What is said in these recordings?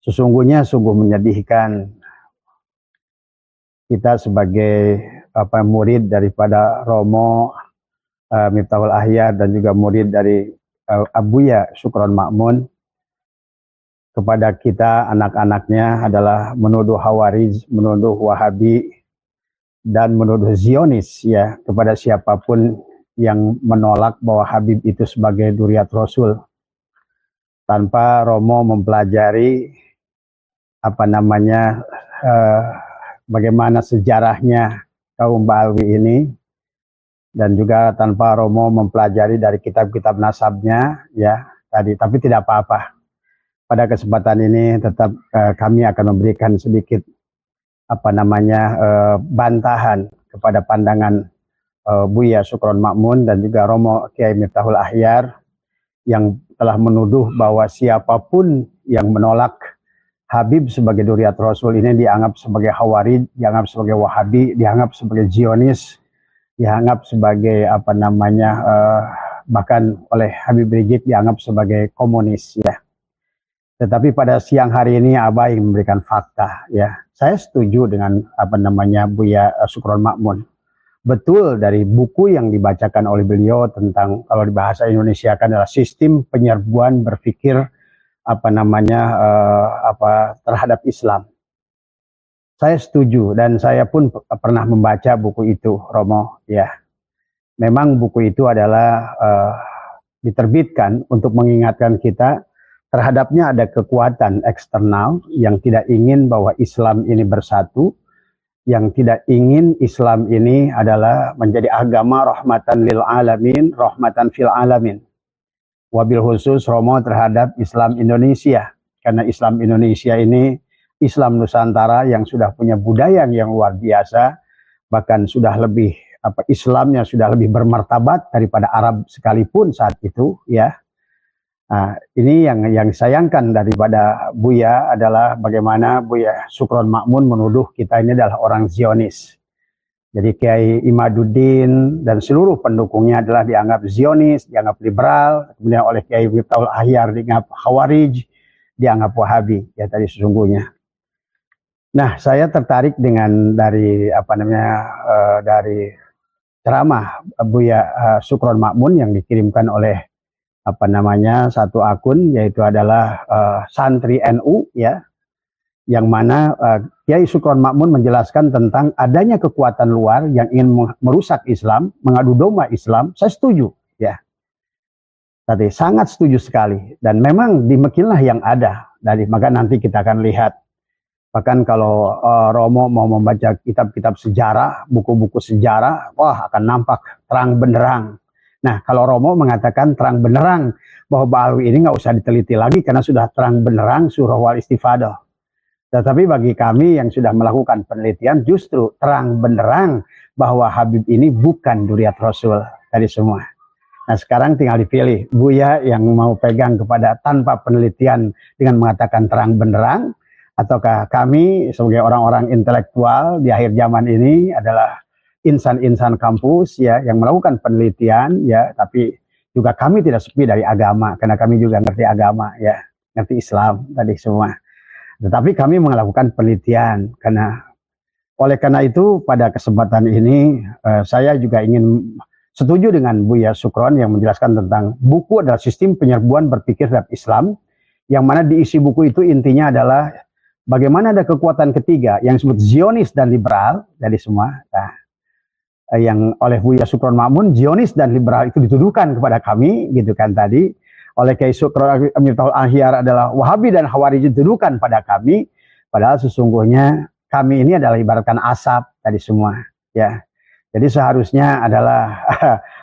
Sesungguhnya sungguh menyedihkan kita sebagai murid daripada Romo Miftahul Ahyar dan juga murid dari Abuya Syukron Ma'mun kepada kita anak-anaknya adalah menuduh Khawarij, menuduh Wahabi dan menuduh Zionis ya kepada siapapun yang menolak bahwa Habib itu sebagai Dzurriyyah Rasul tanpa Romo mempelajari bagaimana sejarahnya kaum Ba'alwi ini, dan juga tanpa Romo mempelajari dari kitab-kitab nasabnya ya tadi. Tapi tidak apa-apa, pada kesempatan ini tetap kami akan memberikan sedikit bantahan kepada pandangan Buya Syukron Ma'mun dan juga Romo Kiai Miftahul Ahyar yang telah menuduh bahwa siapapun yang menolak Habib sebagai Dzurriyyah Rasul ini dianggap sebagai Khawarij, dianggap sebagai Wahabi, dianggap sebagai Zionis, dianggap sebagai bahkan oleh Habib Rizik dianggap sebagai komunis ya. Tetapi pada siang hari ini Abah ingin memberikan fakta ya. Saya setuju dengan Buya Syukron Ma'mun. Betul dari buku yang dibacakan oleh beliau tentang, kalau di bahasa Indonesia kan adalah sistem penyerbuan berpikir terhadap Islam. Saya setuju dan saya pun pernah membaca buku itu, Romo ya. Memang buku itu adalah diterbitkan untuk mengingatkan kita terhadapnya ada kekuatan eksternal yang tidak ingin bahwa Islam ini bersatu, yang tidak ingin Islam ini adalah menjadi agama rahmatan lil alamin, rahmatan fil alamin. Wabil khusus Romo terhadap Islam Indonesia, karena Islam Indonesia ini Islam Nusantara yang sudah punya budaya yang luar biasa, bahkan sudah lebih Islamnya sudah lebih bermartabat daripada Arab sekalipun saat itu ya. Nah, ini yang disayangkan daripada Buya adalah bagaimana Buya Syukron Ma'mun menuduh kita ini adalah orang Zionis. Jadi Kiai Imaduddin dan seluruh pendukungnya adalah dianggap Zionis, dianggap liberal, kemudian oleh Kiai Miftahul Ahyar dianggap Khawarij, dianggap Wahabi ya tadi sesungguhnya. Nah, saya tertarik dengan dari dari ceramah Buya Syukron Ma'mun yang dikirimkan oleh satu akun, yaitu adalah santri NU ya, yang mana Kiai Syukron Ma'mun menjelaskan tentang adanya kekuatan luar yang ingin merusak Islam, mengadu domba Islam. Saya setuju ya. Tadi sangat setuju sekali, dan memang demikianlah yang ada. Maka nanti kita akan lihat. Bahkan kalau Romo mau membaca kitab-kitab sejarah, buku-buku sejarah, wah akan nampak terang benderang. Nah, kalau Romo mengatakan terang benderang bahwa Ba'alwi ini nggak usah diteliti lagi karena sudah terang benderang surah wal istifadah. Tetapi bagi kami yang sudah melakukan penelitian justru terang benderang bahwa Habib ini bukan Dzurriyyah Rasul tadi semua. Nah, sekarang tinggal dipilih Buya yang mau pegang kepada tanpa penelitian dengan mengatakan terang benderang, ataukah kami sebagai orang-orang intelektual di akhir zaman ini adalah insan-insan kampus ya yang melakukan penelitian ya, tapi juga kami tidak sepi dari agama karena kami juga ngerti agama ya, ngerti Islam tadi semua. Tetapi kami melakukan penelitian oleh karena itu pada kesempatan ini saya juga ingin setuju dengan Buya Syukron yang menjelaskan tentang buku adalah sistem penyerbuan berpikir terhadap Islam, yang mana diisi buku itu intinya adalah bagaimana ada kekuatan ketiga yang disebut Zionis dan liberal dari semua. Nah, yang oleh Buya Syukron Ma'mun, Zionis dan liberal itu dituduhkan kepada kami gitu kan tadi. Oleh Kiai Syukron Miftahul Ahyar adalah Wahabi dan Khawarij dituduhkan pada kami, padahal sesungguhnya kami ini adalah ibaratkan asap tadi semua ya. Jadi seharusnya adalah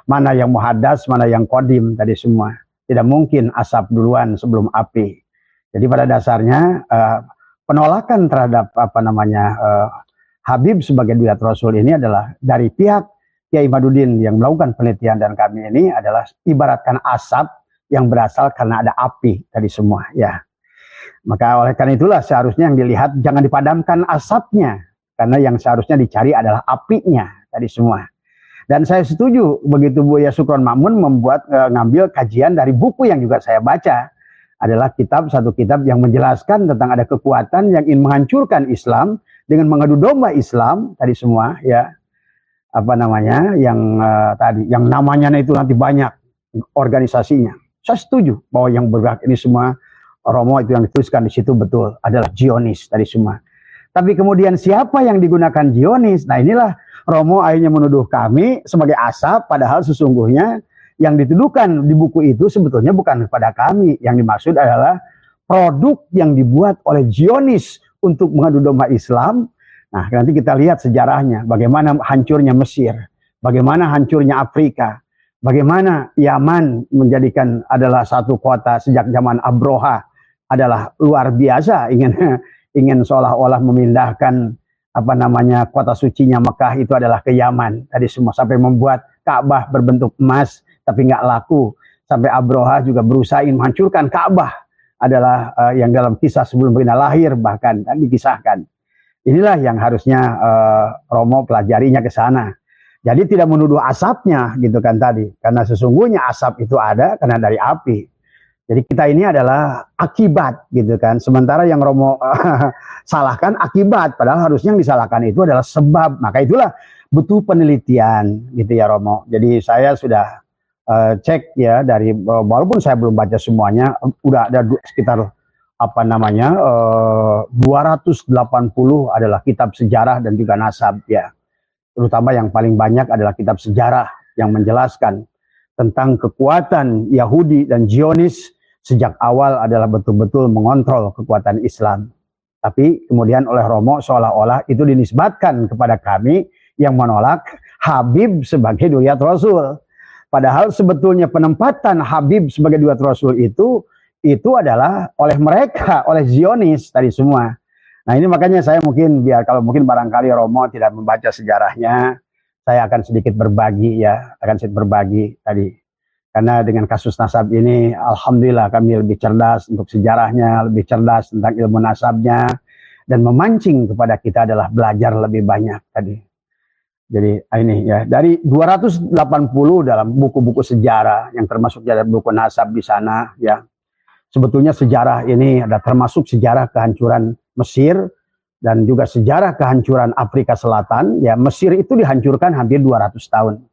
mana yang muhaddas, mana yang qadim tadi semua. Tidak mungkin asap duluan sebelum api. Jadi pada dasarnya penolakan terhadap Habib sebagai Dzurriyyah Rasul ini adalah dari pihak Kiai Imaduddin yang melakukan penelitian dan kami ini adalah ibaratkan asap yang berasal karena ada api tadi semua ya. Maka oleh karena itulah seharusnya yang dilihat jangan dipadamkan asapnya, karena yang seharusnya dicari adalah apinya tadi semua. Dan saya setuju begitu Buya Syukron Ma'mun membuat ngambil kajian dari buku yang juga saya baca, adalah satu kitab yang menjelaskan tentang ada kekuatan yang ingin menghancurkan Islam dengan mengadu domba Islam tadi semua ya, apa namanya, yang tadi yang namanya itu nanti banyak organisasinya. Saya setuju bahwa yang bergerak ini semua, Romo itu yang dituliskan di situ betul adalah Zionis tadi semua. Tapi kemudian siapa yang digunakan Zionis? Nah inilah Romo akhirnya menuduh kami sebagai asap, padahal sesungguhnya yang dituduhkan di buku itu sebetulnya bukan kepada kami. Yang dimaksud adalah produk yang dibuat oleh Zionis untuk mengadu domba Islam. Nah, nanti kita lihat sejarahnya, bagaimana hancurnya Mesir, bagaimana hancurnya Afrika, bagaimana Yaman menjadikan adalah satu kota sejak zaman Abroha adalah luar biasa, ingin seolah-olah memindahkan apa namanya kota sucinya Mekah itu adalah ke Yaman tadi semua, sampai membuat Ka'bah berbentuk emas tapi nggak laku, sampai Abroha juga berusaha menghancurkan Ka'bah adalah yang dalam kisah sebelum Baginda lahir bahkan kan dikisahkan. Inilah yang harusnya Romo pelajarinya ke sana. Jadi tidak menuduh asapnya gitu kan tadi, karena sesungguhnya asap itu ada karena dari api. Jadi kita ini adalah akibat gitu kan. Sementara yang Romo salahkan akibat, padahal harusnya yang disalahkan itu adalah sebab. Maka itulah butuh penelitian gitu ya Romo. Jadi saya sudah cek ya dari walaupun saya belum baca semuanya, udah ada sekitar apa namanya 280 adalah kitab sejarah dan juga nasab ya. Terutama yang paling banyak adalah kitab sejarah yang menjelaskan tentang kekuatan Yahudi dan Zionis sejak awal adalah betul-betul mengontrol kekuatan Islam. Tapi kemudian oleh Romo seolah-olah itu dinisbatkan kepada kami yang menolak Habib sebagai duriat Rasul. Padahal sebetulnya penempatan Habib sebagai duriat Rasul itu adalah oleh mereka, oleh Zionis tadi semua. Nah ini makanya saya mungkin kalau mungkin barangkali Romo tidak membaca sejarahnya, saya akan sedikit berbagi ya, tadi. Karena dengan kasus nasab ini, alhamdulillah kami lebih cerdas untuk sejarahnya, lebih cerdas tentang ilmu nasabnya, dan memancing kepada kita adalah belajar lebih banyak tadi. Jadi ini ya, dari 280 dalam buku-buku sejarah yang termasuk dalam buku nasab di sana ya. Sebetulnya sejarah ini ada termasuk sejarah kehancuran Mesir dan juga sejarah kehancuran Afrika Selatan. Ya, Mesir itu dihancurkan hampir 200 tahun.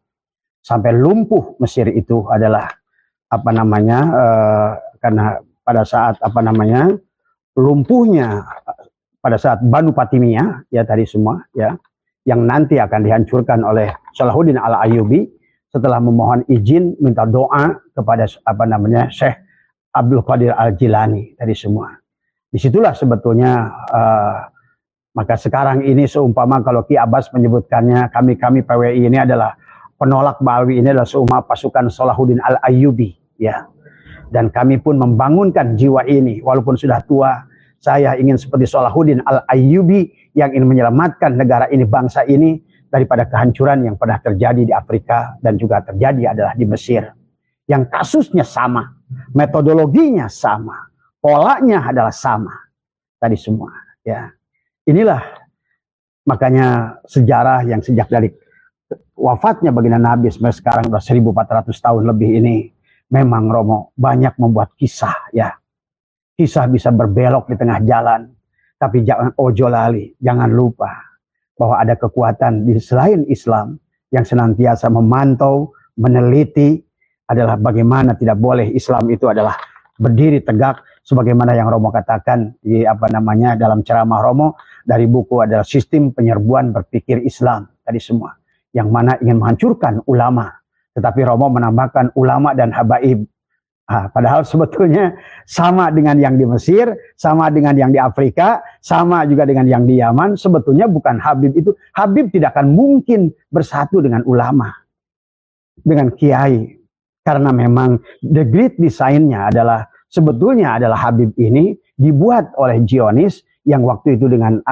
Sampai lumpuh Mesir itu adalah apa namanya karena pada saat apa namanya lumpuhnya pada saat Banu Fatimiyah ya tadi semua ya, yang nanti akan dihancurkan oleh Salahuddin Al-Ayyubi setelah memohon izin minta doa kepada apa namanya Syekh Abdul Qadir Al-Jilani tadi semua. Disitulah sebetulnya maka sekarang ini seumpama kalau Ki Abbas menyebutkannya kami PWI ini adalah penolak Ba'alwi, ini adalah seumpama pasukan Salahuddin Al-Ayyubi ya. Dan kami pun membangunkan jiwa ini walaupun sudah tua. Saya ingin seperti Salahuddin Al-Ayyubi yang ingin menyelamatkan negara ini, bangsa ini daripada kehancuran yang pernah terjadi di Afrika dan juga terjadi adalah di Mesir. Yang kasusnya sama, metodologinya sama, polanya adalah sama. Tadi semua ya. Inilah makanya sejarah yang sejak dari wafatnya Baginda Nabi sampai sekarang sudah 1400 tahun lebih ini memang Romo banyak membuat kisah ya. Kisah bisa berbelok di tengah jalan, tapi jangan ojo lali, jangan lupa bahwa ada kekuatan di selain Islam yang senantiasa memantau, meneliti adalah bagaimana tidak boleh Islam itu adalah berdiri tegak sebagaimana yang Romo katakan di apa namanya dalam ceramah Romo dari buku adalah sistem penyerbuan berpikir Islam tadi semua yang mana ingin menghancurkan ulama, tetapi Romo menambahkan ulama dan habaib. Padahal sebetulnya sama dengan yang di Mesir, sama dengan yang di Afrika, sama juga dengan yang di Yaman. Sebetulnya bukan Habib itu. Habib tidak akan mungkin bersatu dengan ulama, dengan kiai. Karena memang the great design-nya adalah sebetulnya adalah Habib ini dibuat oleh Zionis yang waktu itu dengan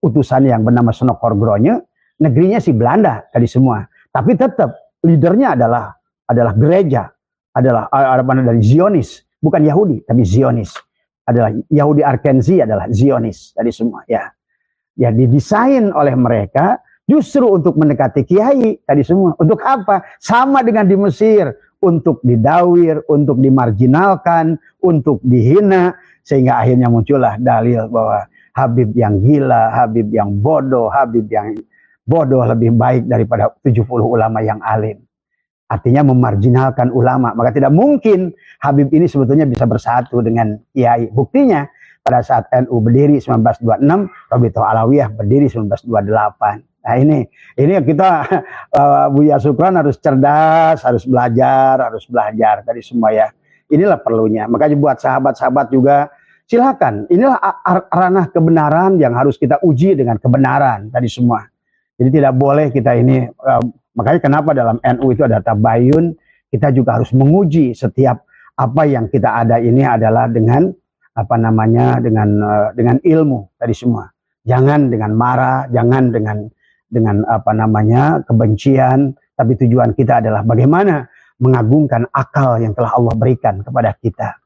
utusan yang bernama Senokhorgronya, negerinya si Belanda tadi semua. Tapi tetap leadernya adalah gereja. Adalah dari Zionis, bukan Yahudi tapi Zionis. Adalah Yahudi Arkenzi adalah Zionis tadi semua ya. Ya didesain oleh mereka justru untuk mendekati kiai tadi semua. Untuk apa? Sama dengan di Mesir. untuk didawir, untuk dimarginalkan, untuk dihina, sehingga akhirnya muncullah dalil bahwa Habib yang gila, Habib yang bodoh, Habib yang bodoh lebih baik daripada 70 ulama yang alim. Artinya memarginalkan ulama. Maka tidak mungkin Habib ini sebetulnya bisa bersatu dengan Kiai. Buktinya pada saat NU berdiri 1926, Rabithah Alawiyah berdiri 1928. Nah ini kita Buya Syukron harus cerdas, harus belajar dari semua ya. Inilah perlunya. Makanya buat sahabat-sahabat juga silakan. Inilah ranah kebenaran yang harus kita uji dengan kebenaran tadi semua. Jadi tidak boleh kita ini makanya kenapa dalam NU itu ada tabayun, kita juga harus menguji setiap apa yang kita ada ini adalah dengan apa namanya dengan ilmu tadi semua. Jangan dengan marah, jangan dengan apa namanya kebencian, tapi tujuan kita adalah bagaimana mengagungkan akal yang telah Allah berikan kepada kita.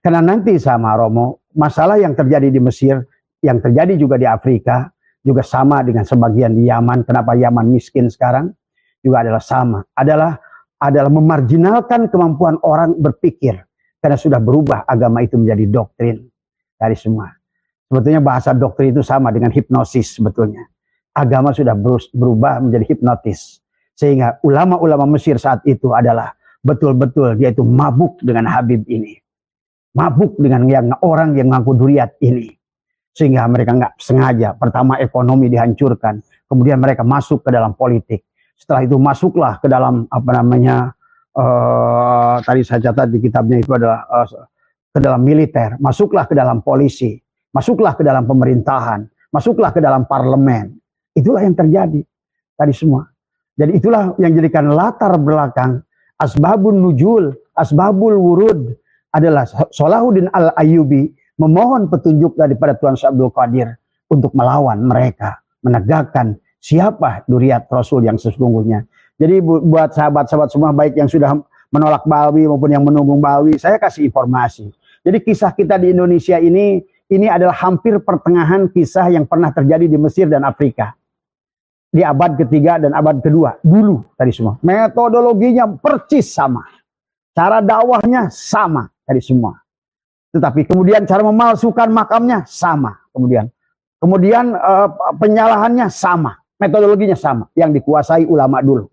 Karena nanti sama Romo, masalah yang terjadi di Mesir, yang terjadi juga di Afrika, juga sama dengan sebagian di Yaman. Kenapa Yaman miskin sekarang? Juga adalah sama. Adalah memarginalkan kemampuan orang berpikir. Karena sudah berubah agama itu menjadi doktrin dari semua. Sebetulnya bahasa doktrin itu sama dengan hipnosis sebetulnya. Agama sudah berubah menjadi hipnotis. Sehingga ulama-ulama Mesir saat itu adalah betul-betul dia itu mabuk dengan Habib ini. Mabuk dengan orang yang mengaku duriat ini. Sehingga mereka nggak sengaja. Pertama ekonomi dihancurkan. Kemudian mereka masuk ke dalam politik. Setelah itu masuklah ke dalam apa namanya tadi saya catat di kitabnya itu adalah ke dalam militer, masuklah ke dalam polisi, masuklah ke dalam pemerintahan, masuklah ke dalam parlemen. Itulah yang terjadi tadi semua. Jadi itulah yang jadikan latar belakang asbabun nujul, asbabul wurud adalah Salahuddin Al-Ayyubi memohon petunjuk daripada Tuan Abdul Qadir untuk melawan mereka, menegakkan siapa duriat Rasul yang sesungguhnya. Jadi buat sahabat-sahabat semua baik yang sudah menolak Ba'alwi maupun yang menunggu Ba'alwi, saya kasih informasi. Jadi kisah kita di Indonesia ini adalah hampir pertengahan kisah yang pernah terjadi di Mesir dan Afrika. Di abad ketiga dan abad kedua. Dulu tadi semua. Metodologinya percis sama. Cara dakwahnya sama tadi semua. Tetapi kemudian cara memalsukan makamnya sama. Kemudian penyalahannya sama. Metodologinya sama. Yang dikuasai ulama dulu.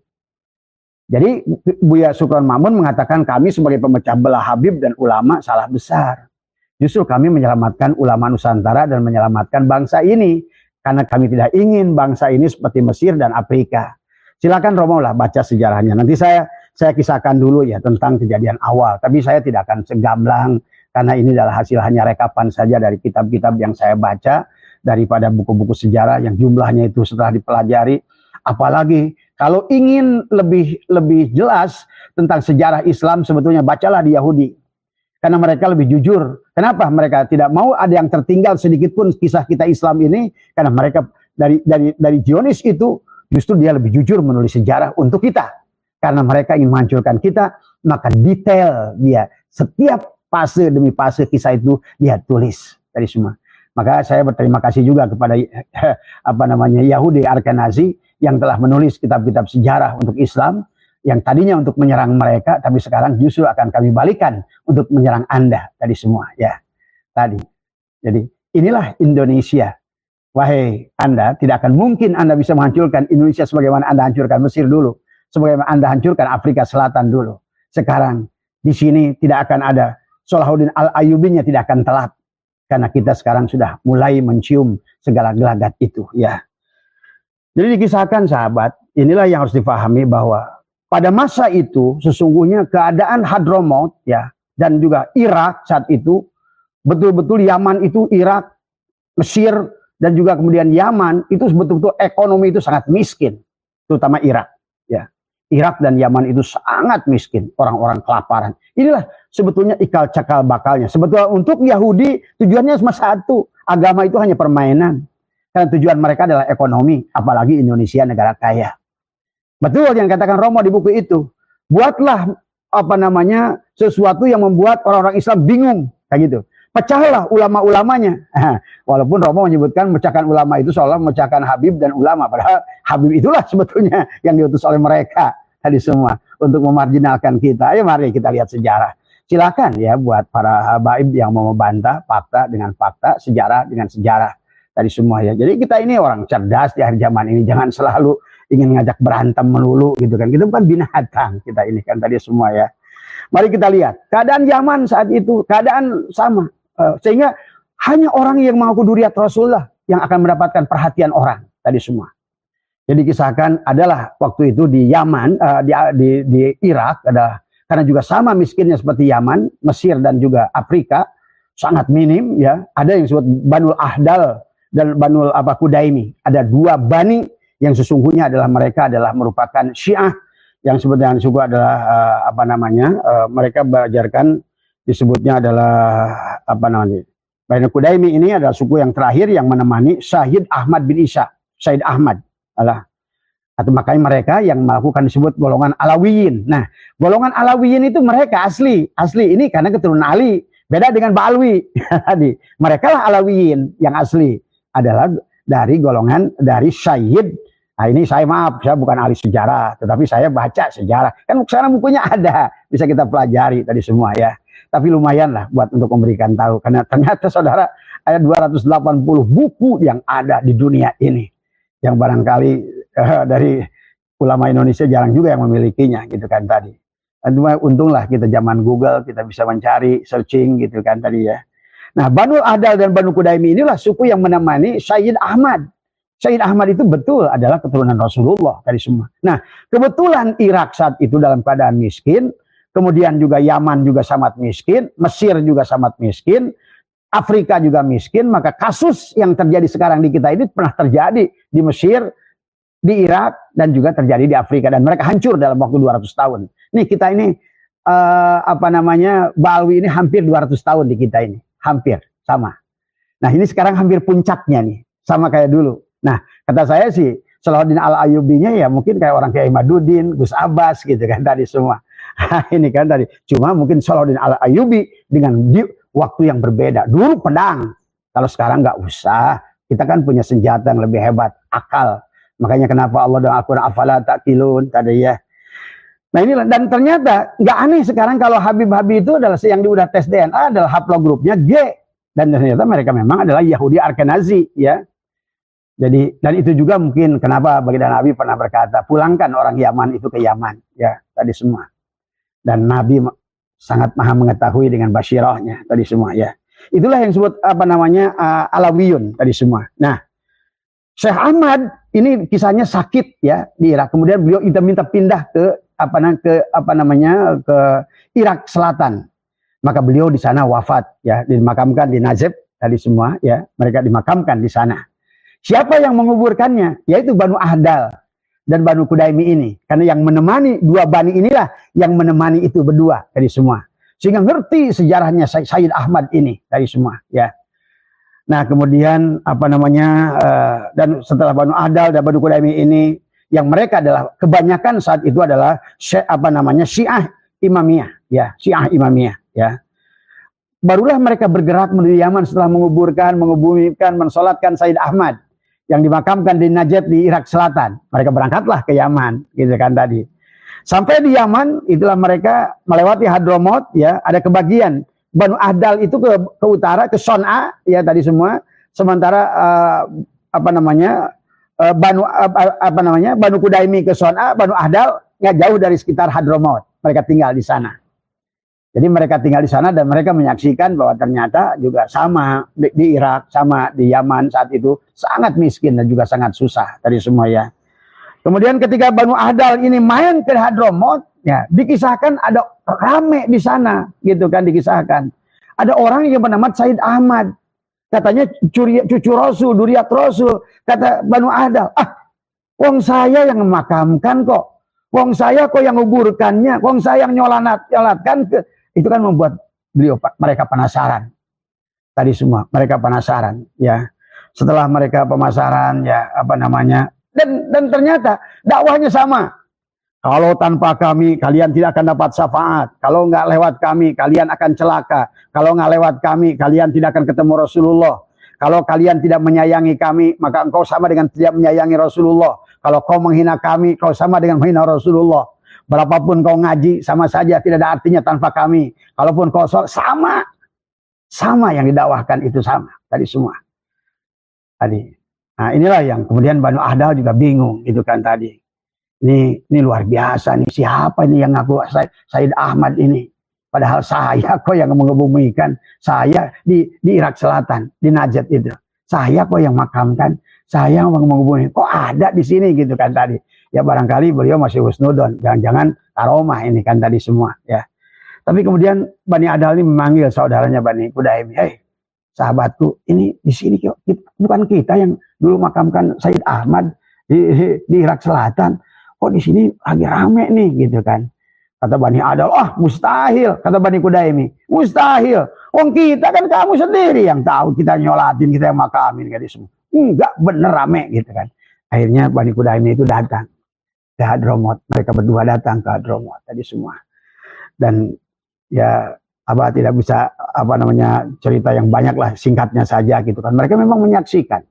Jadi Buya Syukron Ma'mun mengatakan kami sebagai pemecah belah Habib dan ulama salah besar. Justru kami menyelamatkan ulama Nusantara dan menyelamatkan bangsa ini. Karena kami tidak ingin bangsa ini seperti Mesir dan Afrika. Silakan Romo lah baca sejarahnya. Nanti saya kisahkan dulu ya tentang kejadian awal. Tapi saya tidak akan segamblang. Karena ini adalah hasil hanya rekapan saja dari kitab-kitab yang saya baca. Daripada buku-buku sejarah yang jumlahnya itu setelah dipelajari. Apalagi kalau ingin lebih jelas tentang sejarah Islam sebetulnya bacalah di Yahudi. Karena mereka lebih jujur. Kenapa mereka tidak mau ada yang tertinggal sedikit pun kisah kita Islam ini? Karena mereka dari Zionis itu justru dia lebih jujur menulis sejarah untuk kita. Karena mereka ingin menghancurkan kita, maka detail dia setiap fase demi fase kisah itu dia tulis dari semua. Maka saya berterima kasih juga kepada Yahudi Arkenazi yang telah menulis kitab-kitab sejarah untuk Islam yang tadinya untuk menyerang mereka, tapi sekarang justru akan kami balikan untuk menyerang Anda tadi semua ya tadi. Jadi inilah Indonesia. Wahai Anda, tidak akan mungkin Anda bisa menghancurkan Indonesia sebagaimana Anda hancurkan Mesir dulu, sebagaimana Anda hancurkan Afrika Selatan dulu. Sekarang di sini tidak akan ada Salahuddin Al-Ayyubinya tidak akan telat. Karena kita sekarang sudah mulai mencium segala gelagat itu ya. Jadi dikisahkan sahabat, inilah yang harus difahami bahwa pada masa itu sesungguhnya keadaan Hadramaut ya dan juga Irak saat itu betul-betul Yaman itu Irak, Mesir dan juga kemudian Yaman itu betul-betul ekonomi itu sangat miskin, terutama Irak ya. Irak dan Yaman itu sangat miskin, orang-orang kelaparan. Inilah sebetulnya ikal cakal bakalnya. Sebetulnya untuk Yahudi tujuannya cuma satu, agama itu hanya permainan. Karena tujuan mereka adalah ekonomi, apalagi Indonesia negara kaya. Betul yang katakan Romo di buku itu. Buatlah sesuatu yang membuat orang-orang Islam bingung, kayak gitu. Pecahlah ulama-ulamanya. Walaupun Romo menyebutkan memecahkan ulama itu seolah memecahkan Habib dan ulama. Padahal Habib itulah sebetulnya yang diutus oleh mereka. tadi semua untuk memarginalkan kita. Ayo mari kita lihat sejarah. Silakan ya buat para habaib yang mau membantah fakta dengan fakta, sejarah dengan sejarah tadi semua ya. Jadi kita ini orang cerdas di akhir zaman ini, jangan selalu ingin ngajak berantem melulu gitu kan. Kita bukan binatang kita ini kan tadi semua ya. Mari kita lihat keadaan zaman saat itu, keadaan sama sehingga hanya orang yang mengaku duriat Rasulullah yang akan mendapatkan perhatian orang tadi semua. Jadi kisahkan adalah waktu itu di Yaman, di Irak adalah karena juga sama miskinnya seperti Yaman, Mesir dan juga Afrika, sangat minim ya. Ada yang disebut Banul Ahdal dan Banul Kudaimi. Ada dua bani yang sesungguhnya adalah mereka adalah merupakan Syiah yang sebetulnya juga adalah mereka berajarkan disebutnya adalah Bani Kudaimi ini adalah suku yang terakhir yang menemani Syahid Ahmad bin Isa. Syahid Ahmad atau makanya mereka yang melakukan disebut golongan Alawiyin. Nah, golongan Alawiyin itu mereka asli ini karena keturunan Ali, beda dengan Ba'alwi tadi. Mereka lah Alawiyin yang asli adalah dari golongan dari Syahid. Nah, ini saya bukan ahli sejarah, tetapi saya baca sejarah. Kan sekarang bukunya ada, bisa kita pelajari tadi semua ya. Tapi lumayan lah buat untuk memberikan tahu karena ternyata saudara ada 280 buku yang ada di dunia ini. Yang barangkali dari ulama Indonesia jarang juga yang memilikinya gitu kan tadi. Dan untunglah kita zaman Google kita bisa mencari searching gitu kan tadi ya. Nah, Banul Ahdal dan Banu Kudaimi inilah suku yang menemani Syahid Ahmad. Syahid Ahmad itu betul adalah keturunan Rasulullah tadi semua. Nah, kebetulan Irak saat itu dalam keadaan miskin, kemudian juga Yaman juga sangat miskin, Mesir juga sangat miskin, Afrika juga miskin, maka kasus yang terjadi sekarang di kita ini pernah terjadi di Mesir, di Irak, dan juga terjadi di Afrika. Dan mereka hancur dalam waktu 200 tahun. Nih kita ini, Ba'alwi ini hampir 200 tahun di kita ini. Hampir, sama. Nah ini sekarang hampir puncaknya nih, sama kayak dulu. Nah kata saya sih, Salahuddin Al-Ayyubinya ya mungkin kayak orang kayak Imaduddin, Gus Abbas gitu kan tadi semua. Ini kan tadi, cuma mungkin Salahuddin Al-Ayyubi dengan waktu yang berbeda. Dulu pedang, kalau sekarang nggak usah. Kita kan punya senjata yang lebih hebat, akal. Makanya kenapa Allah dalam Al-Quran afala ta'qilun tadi ya. Nah inilah, dan ternyata nggak aneh sekarang kalau Habib-Habib itu adalah yang udah tes DNA adalah haplogrupnya G, dan ternyata mereka memang adalah Yahudi Ashkenazi ya. Jadi dan itu juga mungkin kenapa baginda Nabi pernah berkata pulangkan orang Yaman itu ke Yaman ya tadi semua. Dan Nabi sangat maha mengetahui dengan basyirahnya tadi semua ya. Itulah yang disebut Alawiyun tadi semua. Nah, Syekh Ahmad ini kisahnya sakit ya di Irak. Kemudian beliau minta pindah ke Irak Selatan. Maka beliau di sana wafat ya, dimakamkan di Najib tadi semua ya. Mereka dimakamkan di sana. Siapa yang menguburkannya? Yaitu Banu Ahdal dan Banu Kudaimi ini. Karena yang menemani dua bani inilah yang menemani itu berdua tadi semua. Sehingga ngerti sejarahnya Syahid Ahmad ini tadi semua ya. Nah kemudian dan setelah Banu Ahdal dan Banu Kudaimi ini yang mereka adalah kebanyakan saat itu adalah Syiah Imamiyah ya, Syiah Imamiyah ya. Barulah mereka bergerak menuju Yaman setelah menguburkan, mensolatkan Syahid Ahmad yang dimakamkan di Najd di Irak Selatan. Mereka berangkatlah ke Yaman gitu kan tadi. Sampai di Yaman itulah mereka melewati Hadramaut ya, ada kebagian Banu Ahdal itu ke utara ke Son'a ya tadi semua. Sementara Banu Kudaimi ke Son'a, Banu Ahdal nggak jauh dari sekitar Hadramaut. Mereka tinggal di sana. Jadi mereka tinggal di sana dan mereka menyaksikan bahwa ternyata juga sama di Irak, sama di Yaman saat itu sangat miskin dan juga sangat susah tadi semua ya. Kemudian ketika Banu Ahdal ini main ke Hadramaut, ya dikisahkan ada rame di sana, gitu kan dikisahkan. Ada orang yang bernama Syahid Ahmad, katanya cucu Rasul, duriat Rasul. Kata Banu Ahdal, wong saya yang memakamkan kok, wong saya kok yang nguburkannya, wong saya yang nyolatkan ke. Itu kan membuat mereka penasaran. Tadi semua mereka penasaran ya. Setelah mereka pemasaran ya dan ternyata dakwahnya sama. Kalau tanpa kami kalian tidak akan dapat syafaat. Kalau nggak lewat kami kalian akan celaka. Kalau nggak lewat kami kalian tidak akan ketemu Rasulullah. Kalau kalian tidak menyayangi kami maka engkau sama dengan tidak menyayangi Rasulullah. Kalau kau menghina kami kau sama dengan menghina Rasulullah. Berapapun kau ngaji, sama saja tidak ada artinya tanpa kami. Kalaupun kau sholat, sama yang didakwahkan itu sama tadi semua. Tadi. Nah, inilah yang kemudian Banu Ahdal juga bingung gitu kan tadi. Ini luar biasa nih, siapa ini yang ngaku Said Ahmad ini? Padahal saya kok yang mengebumikan, saya di Irak Selatan, di Najd itu. Saya kok yang makamkan, saya yang mengebumikan. Kok ada di sini gitu kan tadi. Ya barangkali beliau masih husnudon, jangan-jangan karomah ini kan tadi semua ya. Tapi kemudian Bani Ahdal ini memanggil saudaranya Bani Kudaimi, "Hei, sahabatku, ini di sini bukan kita yang dulu makamkan Said Ahmad di Irak Selatan. Kok di sini lagi rame nih gitu kan." Kata Bani Ahdal, "Ah, mustahil." Kata Bani Kudaimi, "Mustahil. Wong kita kan kamu sendiri yang tahu kita nyolatin, kita yang makamin gitu semua." Enggak, bener rame gitu kan. Akhirnya Bani Kudaimi itu datang ke Hadramut. Mereka berdua datang ke Hadramut tadi semua. Dan ya Abah tidak bisa cerita yang banyak lah, singkatnya saja gitu kan. Mereka memang menyaksikan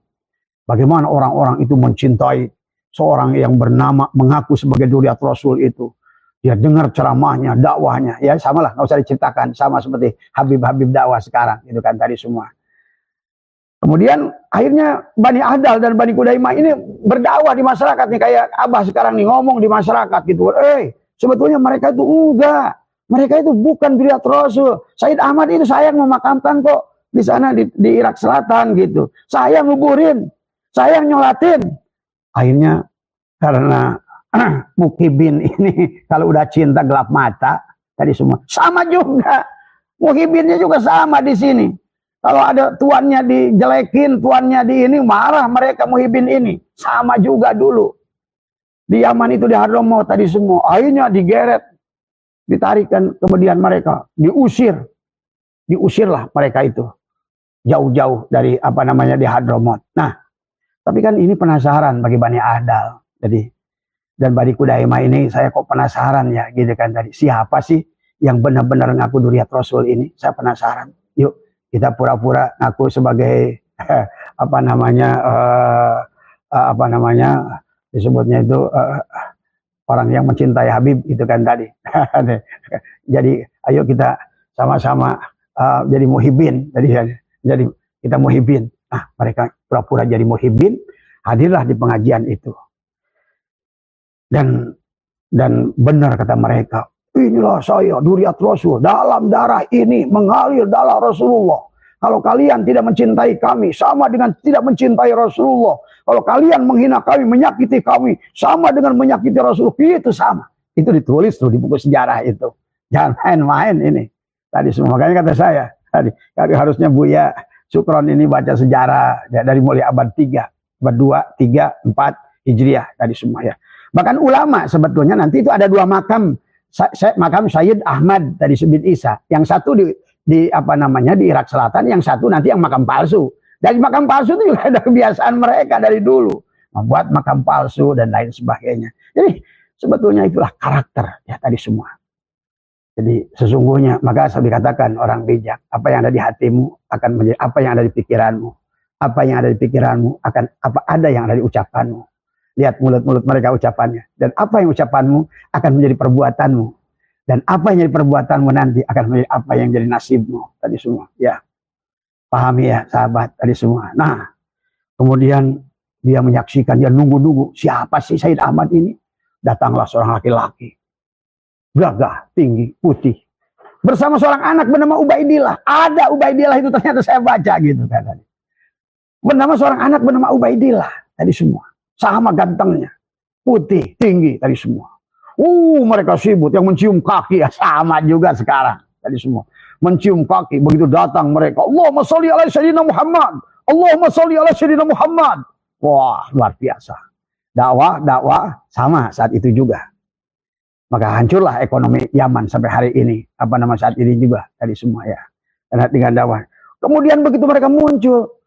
bagaimana orang-orang itu mencintai seorang yang bernama mengaku sebagai Dzurriyyah Rasul itu. Dia dengar ceramahnya, dakwahnya, ya samalah, nggak usah diceritakan, sama seperti Habib-Habib dakwah sekarang gitu kan tadi semua. Kemudian akhirnya Bani Ahdal dan Bani Kudaimah ini berdakwah di masyarakat nih, kayak Abah sekarang nih ngomong di masyarakat gitu. Sebetulnya mereka itu enggak. Mereka itu bukan Dzurriyyah Rasul. Said Ahmad itu saya yang memakamkan kok di sana di Irak Selatan gitu. Saya nguburin, saya yang nyolatin. Akhirnya karena Muhibin ini kalau udah cinta gelap mata tadi semua. Sama juga. Muhibinnya juga sama di sini. Kalau ada tuannya dijelekin, tuannya di ini, marah mereka Muhibin ini. Sama juga dulu. Di Yaman itu di Hadramut tadi semua. Akhirnya digeret, ditarikan, kemudian mereka diusir. Diusirlah mereka itu. Jauh-jauh dari di Hadramut. Nah, tapi kan ini penasaran bagi Bani Ahdal. Jadi, dan Bani Kudaimah ini saya kok penasaran ya gitu kan tadi. Siapa sih yang benar-benar ngaku Dzurriyyah Rasul ini? Saya penasaran. Yuk kita pura-pura ngaku sebagai disebutnya itu orang yang mencintai Habib gitu kan tadi. Jadi ayo kita sama-sama jadi muhibin. Jadi kita muhibin. Nah, mereka pura-pura jadi muhibin, hadirlah di pengajian itu. Dan benar kata mereka, inilah saya Dzurriyyah Rasul, dalam darah ini mengalir darah Rasulullah. Kalau kalian tidak mencintai kami, sama dengan tidak mencintai Rasulullah. Kalau kalian menghina kami, menyakiti kami, sama dengan menyakiti Rasulullah. Itu sama. Itu ditulis tuh di buku sejarah itu. Jangan main-main ini. Tadi semua. Makanya kata saya, tadi harusnya Buya Sukron ini baca sejarah dari mulai abad 3, abad 2, 3, 4 Hijriah tadi semua ya. Bahkan ulama sebetulnya nanti itu ada dua makam. Makam Sayyid Ahmad dari Subit Isa. Yang satu di Irak Selatan, yang satu nanti yang makam palsu. Dari makam palsu itu juga ada kebiasaan mereka dari dulu. Membuat makam palsu dan lain sebagainya. Jadi sebetulnya itulah karakter ya tadi semua. Jadi sesungguhnya maka saya dikatakan orang bijak, apa yang ada di hatimu akan menjadi apa yang ada di pikiranmu. Apa yang ada di pikiranmu akan ada yang ada di ucapanmu. Lihat mulut-mulut mereka ucapannya. Dan apa yang ucapanmu akan menjadi perbuatanmu. Dan apa yang jadi perbuatanmu nanti akan menjadi apa yang jadi nasibmu. Tadi semua. Ya. Pahami ya sahabat tadi semua. Nah. Kemudian dia menyaksikan. Dia nunggu-nunggu. Siapa sih Said Ahmad ini? Datanglah seorang laki-laki. Gagah, tinggi, putih. Bersama seorang anak bernama Ubaidillah. Ada Ubaidillah itu ternyata saya baca gitu kan. Bernama seorang anak bernama Ubaidillah. Tadi semua. Sama gantengnya, putih, tinggi tadi semua. Mereka sibuk yang mencium kaki ya sama juga sekarang tadi semua. Mencium kaki begitu datang mereka. Allahumma sholli ala sayyidina Muhammad. Allahumma sholli ala sayyidina Muhammad. Wah, luar biasa. Dakwah sama saat itu juga. Maka hancurlah ekonomi Yaman sampai hari ini. Saat ini juga tadi semua ya. Dan dengan dakwah. Kemudian begitu mereka muncul.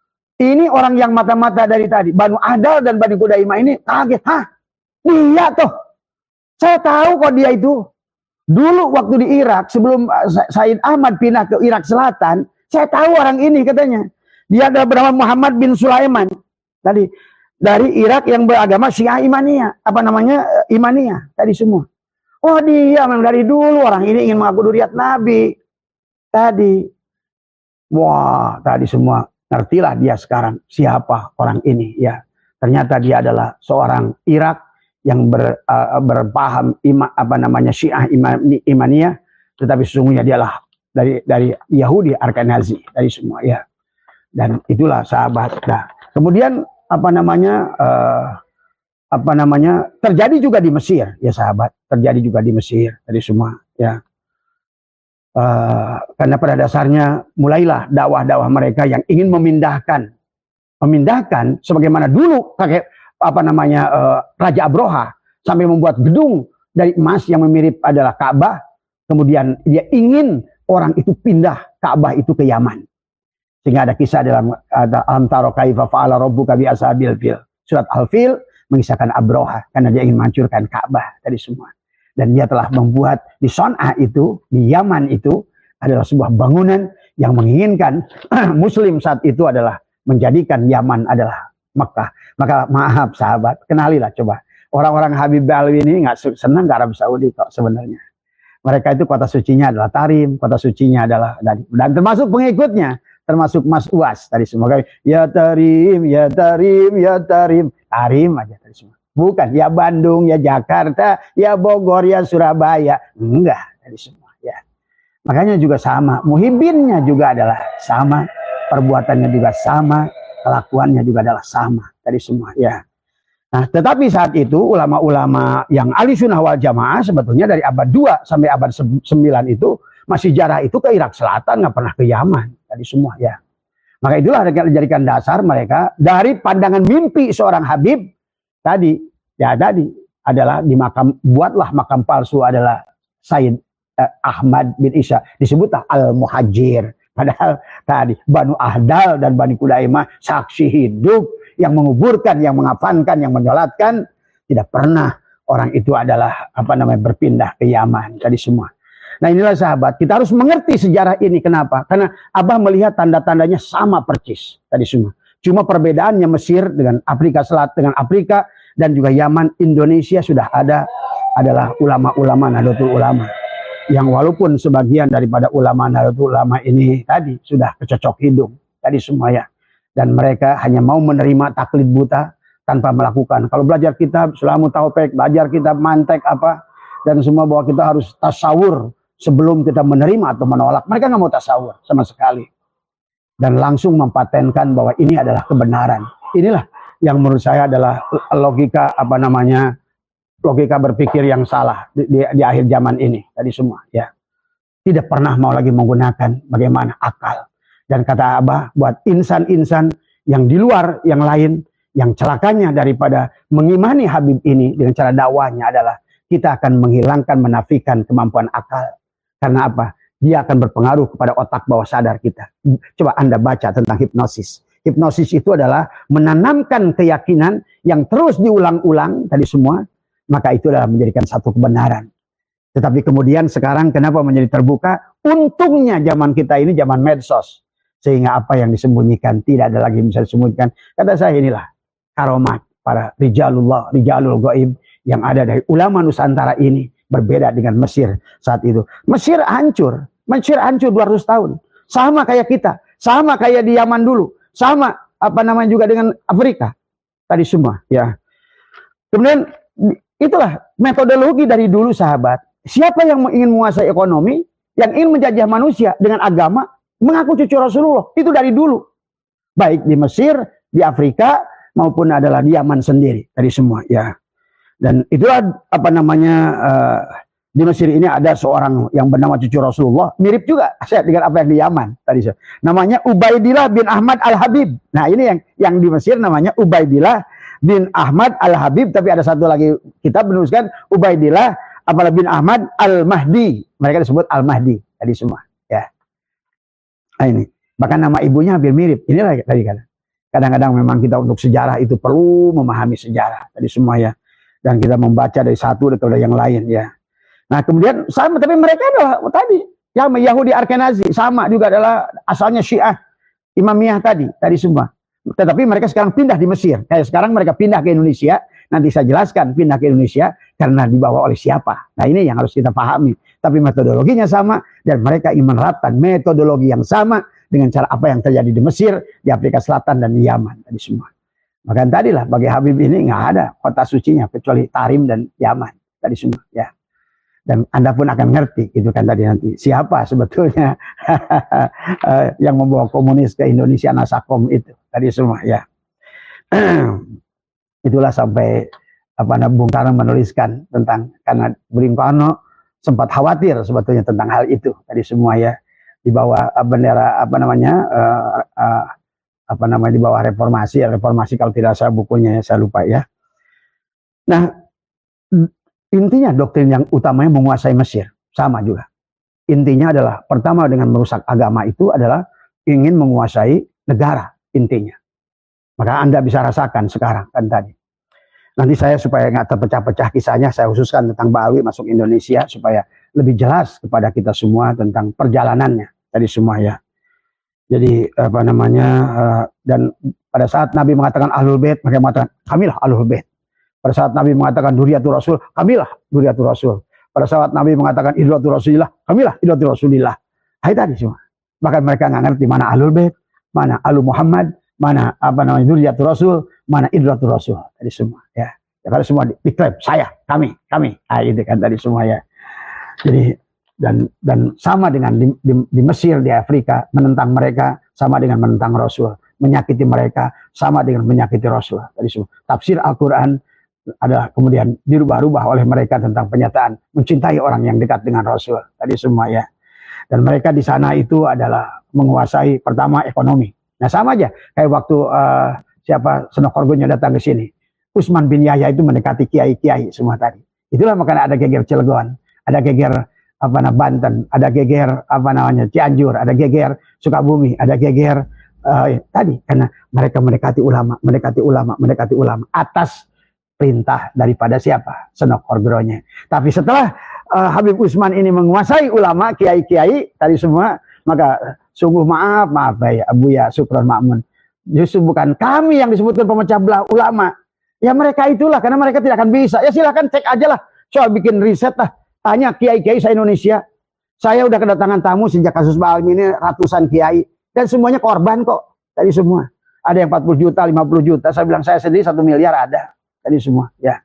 Ini orang yang mata-mata dari tadi. Banu Ahdal dan Bani Kudaimah ini kaget. Hah? Dia tuh. Saya tahu kok dia itu. Dulu waktu di Irak, sebelum Said Ahmad pindah ke Irak Selatan, saya tahu orang ini katanya. Dia adalah bernama Muhammad bin Sulaiman. Tadi. Dari Irak yang beragama Syiah Imaniyah. Imaniyah. Tadi semua. Oh dia memang dari dulu orang ini ingin mengaku duriat Nabi. Tadi. Wah, tadi semua ngertilah dia sekarang siapa orang ini ya. Ternyata dia adalah seorang Irak yang berpaham Syiah Imaniyah, tetapi sesungguhnya dialah dari Yahudi Ashkenazi dari semua ya. Dan itulah sahabat. Nah, kemudian terjadi juga di Mesir ya sahabat, terjadi juga di Mesir dari semua ya. Karena pada dasarnya mulailah dakwah-dakwah mereka yang ingin memindahkan sebagaimana dulu Raja Abroha sampai membuat gedung dari emas yang mirip adalah Ka'bah. Kemudian dia ingin orang itu pindah Ka'bah itu ke Yaman. Sehingga ada kisah dalam Alam tara kaifa fa'ala rabbuka bi ashabil fil. Surat Al-Fil mengisahkan Abroha karena dia ingin menghancurkan Ka'bah dari semua. Dan dia telah membuat di Son'a itu, di Yaman itu adalah sebuah bangunan yang menginginkan Muslim saat itu adalah menjadikan Yaman adalah Mekah. Maka maaf sahabat, kenalilah coba. Orang-orang Habib Alwi ini nggak senang ke Arab Saudi kok sebenarnya. Mereka itu kota sucinya adalah Tarim, kota sucinya adalah dan termasuk pengikutnya, termasuk Mas Uas tadi semua. Ya Tarim, ya Tarim, ya Tarim, Tarim aja tadi semua. Bukan ya Bandung, ya Jakarta, ya Bogor, ya Surabaya. Enggak, dari semua ya. Makanya juga sama, muhibbinnya juga adalah sama, perbuatannya juga sama, kelakuannya juga adalah sama dari semua ya. Nah, tetapi saat itu ulama-ulama yang ahli sunnah wal jamaah sebetulnya dari abad 2 sampai abad 9 itu masih jarah itu ke Irak Selatan, nggak pernah ke Yaman dari semua ya. Maka itulah dijadikan dasar mereka dari pandangan mimpi seorang Habib tadi adalah buatlah makam palsu adalah Sayyid Ahmad bin Isa, disebutlah Al-Muhajir. Padahal tadi Banu Ahdal dan Bani Kudaimah saksi hidup yang menguburkan, yang mengafankan, yang menyolatkan, tidak pernah orang itu adalah berpindah ke Yaman tadi semua. Nah inilah sahabat, kita harus mengerti sejarah ini. Kenapa? Karena Abah melihat tanda-tandanya sama persis tadi semua. Cuma perbedaannya Mesir dengan Afrika Selatan dengan Afrika dan juga Yaman, Indonesia sudah ada adalah ulama-ulama Nahdlatul Ulama. Yang walaupun sebagian daripada ulama Nahdlatul Ulama ini tadi sudah kecocok hidung tadi semua ya. Dan mereka hanya mau menerima taklid buta tanpa melakukan. Kalau belajar kitab Sulamu Taufik, belajar kitab mantek dan semua bahwa kita harus tasawur sebelum kita menerima atau menolak. Mereka nggak mau tasawur sama sekali. Dan langsung mempatenkan bahwa ini adalah kebenaran. Inilah yang menurut saya adalah logika logika berpikir yang salah di akhir zaman ini tadi semua ya. Tidak pernah mau lagi menggunakan bagaimana akal. Dan kata Abah buat insan-insan yang di luar yang lain yang celakanya daripada mengimani Habib ini dengan cara dakwahnya adalah kita akan menghilangkan, menafikan kemampuan akal. Karena apa? Dia akan berpengaruh kepada otak bawah sadar kita. Coba Anda baca tentang hipnosis. Hipnosis itu adalah menanamkan keyakinan yang terus diulang-ulang tadi semua. Maka itu adalah menjadikan satu kebenaran. Tetapi kemudian sekarang kenapa menjadi terbuka? Untungnya zaman kita ini zaman medsos. Sehingga apa yang disembunyikan tidak ada lagi bisa disembunyikan. Kata saya inilah karomat para rijalul gaib yang ada dari ulama Nusantara ini. Berbeda dengan Mesir saat itu. Mesir hancur 200 tahun. Sama kayak kita, sama kayak di Yaman dulu, sama juga dengan Afrika. Tadi semua ya. Kemudian itulah metodologi dari dulu sahabat. Siapa yang ingin menguasai ekonomi, yang ingin menjajah manusia dengan agama, mengaku cucu Rasulullah. Itu dari dulu. Baik di Mesir, di Afrika, maupun adalah di Yaman sendiri. Tadi semua ya. Dan itulah di Mesir ini ada seorang yang bernama cucu Rasulullah, mirip juga dengan apa yang di Yaman tadi. Namanya Ubaidillah bin Ahmad Al-Habib. Nah ini yang di Mesir namanya Ubaidillah bin Ahmad Al-Habib, tapi ada satu lagi kita menuliskan Ubaidillah bin Ahmad Al-Mahdi. Mereka disebut Al-Mahdi tadi semua. Ya. Nah ini, bahkan nama ibunya hampir mirip. Inilah tadi kan. Kadang-kadang memang kita untuk sejarah itu perlu memahami sejarah tadi semua ya. Dan kita membaca dari satu kepada yang lain ya. Nah kemudian sama, tapi mereka adalah tadi yang Yahudi Ashkenazi, sama juga adalah asalnya Syiah Imamiyah tadi semua. Tetapi mereka sekarang pindah di Mesir. Kayak sekarang mereka pindah ke Indonesia. Nanti saya jelaskan pindah ke Indonesia karena dibawa oleh siapa. Nah ini yang harus kita pahami. Tapi metodologinya sama dan mereka ingin menerapkan metodologi yang sama dengan cara apa yang terjadi di Mesir, di Afrika Selatan dan di Yaman tadi semua. Maka tadilah bagi Habib ini nggak ada kota sucinya kecuali Tarim dan Yaman tadi semua ya. Dan Anda pun akan ngerti itu kan tadi nanti siapa sebetulnya yang membawa komunis ke Indonesia, Nasakom itu tadi semua ya. Itulah sampai Bung Karno menuliskan tentang, karena Bung Karno sempat khawatir sebetulnya tentang hal itu tadi semua ya, di bawah bendera di bawah reformasi kalau tidak salah bukunya ya, saya lupa ya. Nah intinya doktrin yang utamanya menguasai Mesir sama juga. Intinya adalah pertama dengan merusak agama itu adalah ingin menguasai negara intinya. Maka Anda bisa rasakan sekarang kan tadi. Nanti saya supaya nggak terpecah-pecah kisahnya, saya khususkan tentang Ba'alwi masuk Indonesia supaya lebih jelas kepada kita semua tentang perjalanannya tadi semua ya. Jadi dan pada saat Nabi mengatakan Ahlul Bait, mereka mengatakan kamilah Ahlul Bait. Pada saat Nabi mengatakan Duriyatul Rasul, kamilah Duriyatul Rasul. Pada saat Nabi mengatakan Idratul Rasulillah, kamilah Idratul Rasulillah. Hai tadi semua. Bahkan mereka nggak ngerti mana Ahlul Bait, mana Ahlul Muhammad, mana Duriyatul Rasul, mana Idratul Rasul tadi semua ya. Ya kalau semua diklaim saya, kami, itu kan tadi semua ya. Jadi dan sama dengan di Mesir, di Afrika, menentang mereka sama dengan menentang Rasul, menyakiti mereka sama dengan menyakiti Rasul tadi semua. Tafsir Al-Qur'an adalah kemudian dirubah-rubah oleh mereka tentang penyataan mencintai orang yang dekat dengan Rasul tadi semua ya. Dan mereka di sana itu adalah menguasai pertama ekonomi. Nah sama aja kayak waktu Senokhorgonya datang ke sini, Utsman bin Yahya itu mendekati kiai-kiai semua tadi. Itulah makanya ada geger Cilegon, ada geger Banten, ada geger Cianjur, ada geger Sukabumi, ada geger tadi karena mereka mendekati ulama atas perintah daripada siapa? Senokhorgonya. Tapi setelah Habib Utsman ini menguasai ulama, kiai-kiai tadi semua, maka sungguh maaf ya Abuya Sukron Ma'mun. Justru bukan kami yang disebutkan pemecah belah ulama. Ya mereka itulah, karena mereka tidak akan bisa. Ya silahkan cek aja lah. Soal bikin riset lah. Tanya kiai-kiai se-Indonesia. Saya udah kedatangan tamu sejak kasus Ba'alwi ini ratusan kiai. Dan semuanya korban kok. Tadi semua. Ada yang 40 juta, 50 juta. Saya bilang saya sendiri 1 miliar ada. Tadi semua. Ya.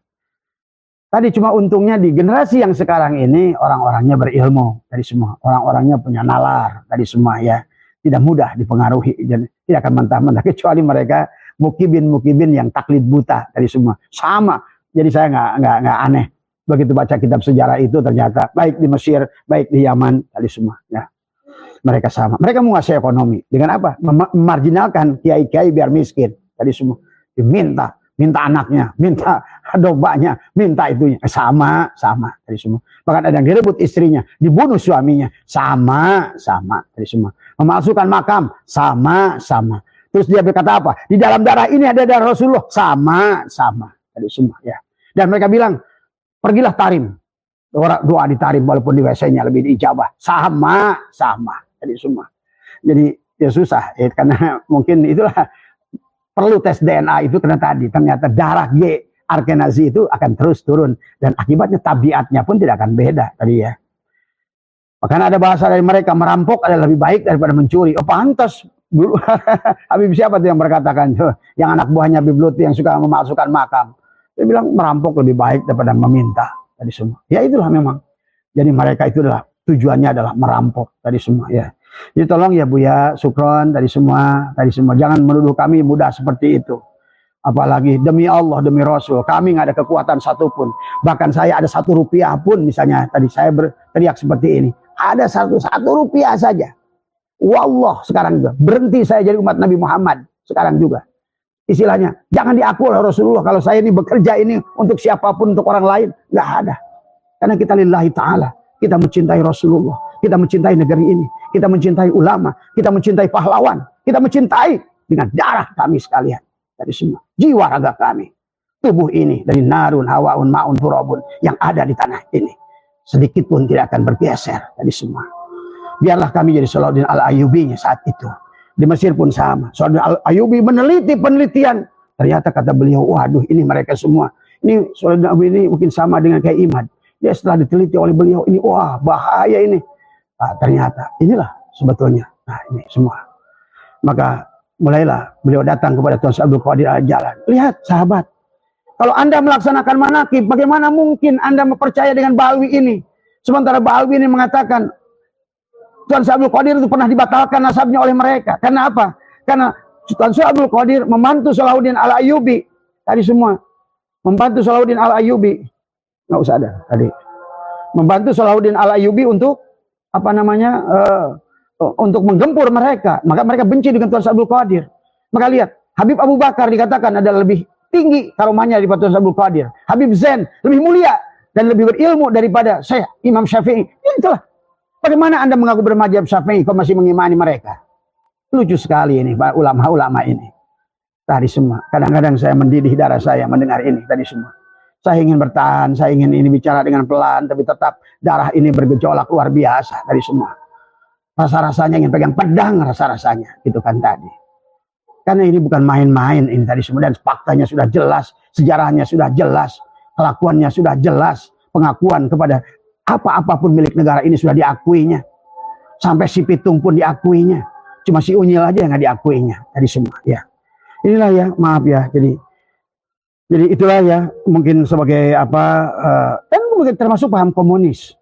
Tadi cuma untungnya di generasi yang sekarang ini orang-orangnya berilmu. Tadi semua. Orang-orangnya punya nalar. Tadi semua ya. Tidak mudah dipengaruhi, tidak akan mentah-mentah kecuali mereka mukibin yang taklid buta dari semua sama. Jadi saya nggak aneh begitu baca kitab sejarah itu, ternyata baik di Mesir baik di Yaman tadi semua ya mereka sama. Mereka menguasai ekonomi dengan apa? Memarginalkan kiai-kiai biar miskin tadi semua. Minta anaknya, minta dombanya, minta itunya, sama tadi semua. Bahkan ada yang direbut istrinya, dibunuh suaminya, sama tadi semua. Memalsukan makam, sama. Terus dia berkata apa? Di dalam darah ini ada darah Rasulullah, sama tadi semua ya. Dan mereka bilang, pergilah Tarim, doa di Tarim walaupun di WC-nya lebih diijabah, sama tadi semua. Jadi ya susah ya, karena mungkin itulah perlu tes DNA itu karena tadi ternyata darah G Arkenazi itu akan terus turun dan akibatnya tabiatnya pun tidak akan beda tadi ya. Bahkan ada bahasa dari mereka, merampok adalah lebih baik daripada mencuri. Oh pantas dulu Habib siapa tuh yang berkatakan tuh, yang anak buahnya Habib Lutfi yang suka memasukkan makam. Dia bilang merampok lebih baik daripada meminta tadi semua. Ya itulah memang. Jadi mereka itu adalah tujuannya adalah merampok tadi semua ya. Jadi tolong ya Buya Sukron tadi semua jangan menuduh kami mudah seperti itu. Apalagi demi Allah demi Rasul kami nggak ada kekuatan satupun. Bahkan saya ada 1 rupiah pun misalnya tadi saya berteriak seperti ini. Ada satu rupiah saja. Wallah sekarang juga berhenti saya jadi umat Nabi Muhammad sekarang juga. Istilahnya jangan diakui oleh Rasulullah kalau saya ini bekerja ini untuk siapapun, untuk orang lain, nggak ada. Karena kita lillahi ta'ala, kita mencintai Rasulullah, kita mencintai negeri ini, kita mencintai ulama, kita mencintai pahlawan, kita mencintai dengan darah kami sekalian dari semua jiwa raga kami, tubuh ini dari narun, hawaun, maun, turabun yang ada di tanah ini sedikit pun tidak akan bergeser dari semua. Biarlah kami jadi Salahuddin Al-Ayyubinya saat itu. Di Mesir pun sama. Salahuddin Al-Ayyubi meneliti penelitian. Ternyata kata beliau, waduh ini mereka semua ini Saudara Nabi ini mungkin sama dengan kayak Imad. Ya setelah diteliti oleh beliau ini, wah bahaya ini. Nah, ternyata inilah sebetulnya. Nah ini semua. Maka mulailah beliau datang kepada Tuan Abdul Qadir Al-Jalan. Lihat sahabat, kalau Anda melaksanakan manakib, bagaimana mungkin Anda mempercaya dengan Balwi ini? Sementara Balwi ini mengatakan Tuan Abdul Qadir itu pernah dibatalkan nasabnya oleh mereka. Karena apa? Karena Tuan Abdul Qadir membantu Salahuddin Al-Ayyubi. Tadi semua. Membantu Salahuddin Al-Ayyubi. Nggak usah ada tadi. Membantu Salahuddin Al-Ayyubi untuk apa namanya? Untuk menggempur mereka. Maka mereka benci dengan Tuan Abdul Qadir. Maka lihat, Habib Abu Bakar dikatakan adalah lebih tinggi karomahnya daripada Tuan Abdul Qadir. Habib Zain lebih mulia dan lebih berilmu daripada saya Imam Syafi'i. Ya, itulah. Bagaimana Anda mengaku bermadzhab Syafi'i kok masih mengimani mereka? Lucu sekali ini Pak ulama-ulama ini. Tadi semua. Kadang-kadang saya mendidih darah saya mendengar ini tadi semua. Saya ingin bertahan, saya ingin ini bicara dengan pelan, tapi tetap darah ini bergejolak luar biasa tadi semua. Rasa-rasanya ingin pegang pedang, rasa-rasanya itu kan tadi. Karena ini bukan main-main ini tadi semua, dan faktanya sudah jelas, sejarahnya sudah jelas, kelakuannya sudah jelas, pengakuan kepada apa-apapun milik negara ini sudah diakuinya. Sampai si Pitung pun diakuinya. Cuma si Unyil aja yang nggak diakuinya tadi semua ya. Inilah ya, maaf ya. Jadi itulah ya, mungkin sebagai apa, dan mungkin termasuk paham komunis.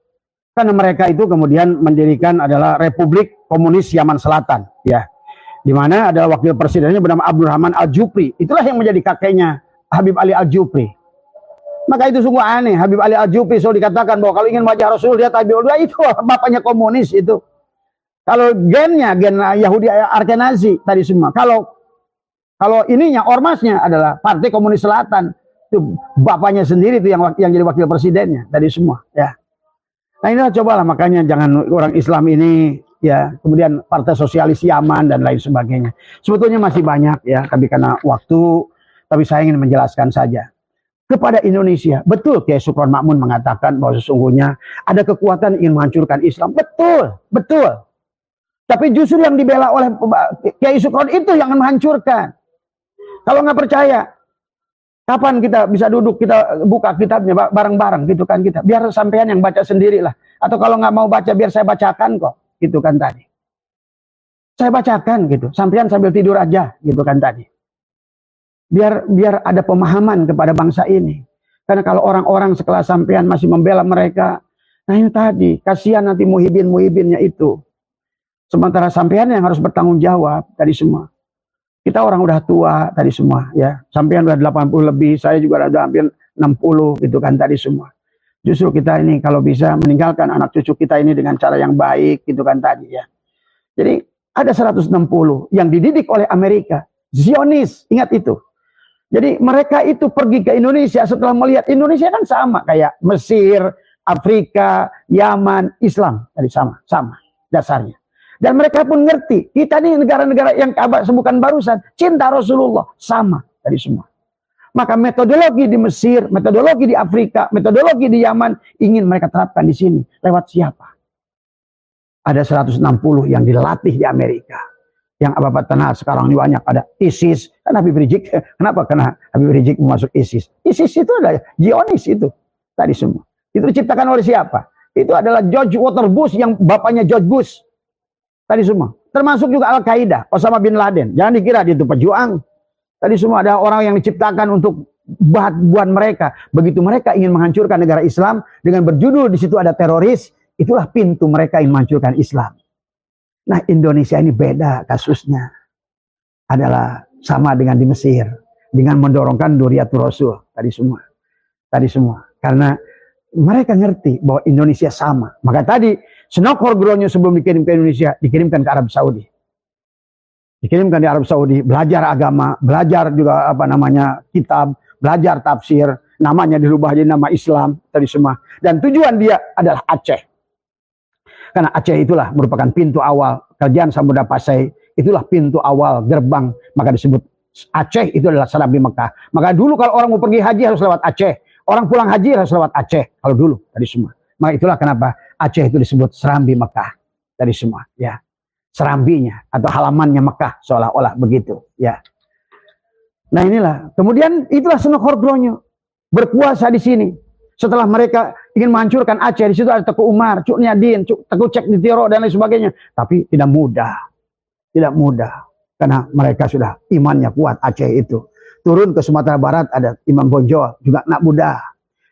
Karena mereka itu kemudian mendirikan adalah Republik Komunis Yaman Selatan, ya. Di mana adalah wakil presidennya bernama Abdurrahman Al-Jupri. Itulah yang menjadi kakeknya Habib Ali Al-Jupri. Maka itu sungguh aneh. Habib Ali Al-Jupri selalu dikatakan bahwa kalau ingin wajah Rasul, lihat Habib Ali, itu bapaknya komunis itu. Kalau gennya, gen Yahudi Arkenazi tadi semua. Kalau ininya, ormasnya adalah Partai Komunis Selatan. Itu bapaknya sendiri itu yang jadi wakil presidennya tadi semua. Ya. Nah inilah cobalah, makanya jangan orang Islam ini ya, kemudian Partai Sosialis Yaman dan lain sebagainya. Sebetulnya masih banyak ya, tapi karena waktu, tapi saya ingin menjelaskan saja. Kepada Indonesia, betul Kiai Sukron Makmun mengatakan bahwa sesungguhnya ada kekuatan ingin menghancurkan Islam. Betul, betul. Tapi justru yang dibela oleh Kiai Sukron itu yang menghancurkan. Kalau nggak percaya, kapan kita bisa duduk, kita buka kitabnya bareng-bareng gitu kan kita. Biar sampean yang baca sendirilah. Atau kalau nggak mau baca, biar saya bacakan kok. Gitu kan tadi. Saya bacakan gitu. Sampean sambil tidur aja gitu kan tadi. Biar ada pemahaman kepada bangsa ini. Karena kalau orang-orang sekelas sampean masih membela mereka, nah ini tadi, kasihan nanti muhibin-muhibinnya itu. Sementara sampean yang harus bertanggung jawab tadi semua. Kita orang udah tua tadi semua ya. Sampean udah 80 lebih, saya juga udah hampir 60 gitu kan tadi semua. Justru kita ini kalau bisa meninggalkan anak cucu kita ini dengan cara yang baik gitu kan tadi ya. Jadi ada 160 yang dididik oleh Amerika, Zionis, ingat itu. Jadi mereka itu pergi ke Indonesia setelah melihat Indonesia kan sama kayak Mesir, Afrika, Yaman, Islam tadi sama dasarnya. Dan mereka pun ngerti, kita ini negara-negara yang Ka'bah sebutkan barusan, cinta Rasulullah, sama tadi semua. Maka metodologi di Mesir, metodologi di Afrika, metodologi di Yaman, ingin mereka terapkan di sini. Lewat siapa? Ada 160 yang dilatih di Amerika. Yang Bapak kenal sekarang ini banyak, ada ISIS. Kan Habib Rizik, kenapa kena Habib Rizik masuk ISIS? ISIS itu adalah Zionis itu, tadi semua. Itu diciptakan oleh siapa? Itu adalah George Walker Bush yang bapaknya George Bush. Tadi semua, termasuk juga Al-Qaeda, Osama bin Laden. Jangan dikira dia itu pejuang. Tadi semua ada orang yang diciptakan untuk buat mereka. Begitu mereka ingin menghancurkan negara Islam dengan berjudul di situ ada teroris, itulah pintu mereka ingin menghancurkan Islam. Nah Indonesia ini beda kasusnya. Adalah sama dengan di Mesir, dengan mendorongkan Duriyatul Rasul tadi semua. Karena mereka ngerti bahwa Indonesia sama. Maka tadi Senok Horgronyo sebelum dikirim ke Indonesia, dikirimkan ke Arab Saudi. Dikirimkan di Arab Saudi, belajar agama, belajar juga apa namanya kitab, belajar tafsir, namanya dirubah jadi nama Islam, tadi semua. Dan tujuan dia adalah Aceh. Karena Aceh itulah merupakan pintu awal, kerajaan Samudra Pasai, itulah pintu awal gerbang, maka disebut Aceh itu adalah Serambi Mekah. Maka dulu kalau orang mau pergi haji harus lewat Aceh. Orang pulang haji harus lewat Aceh, kalau dulu, tadi semua. Maka itulah kenapa Aceh itu disebut Serambi Mekah tadi semua ya, serambinya atau halamannya Mekah seolah-olah begitu ya. Nah inilah kemudian itulah Senok Horgronyo berkuasa di sini. Setelah mereka ingin menghancurkan Aceh, di situ ada Teguh Umar, Cuk Nyadin, Teguh Cek di Tiro dan lain sebagainya. Tapi tidak mudah. Tidak mudah. Karena mereka sudah imannya kuat Aceh itu. Turun ke Sumatera Barat ada Imam Bonjol, juga nggak mudah.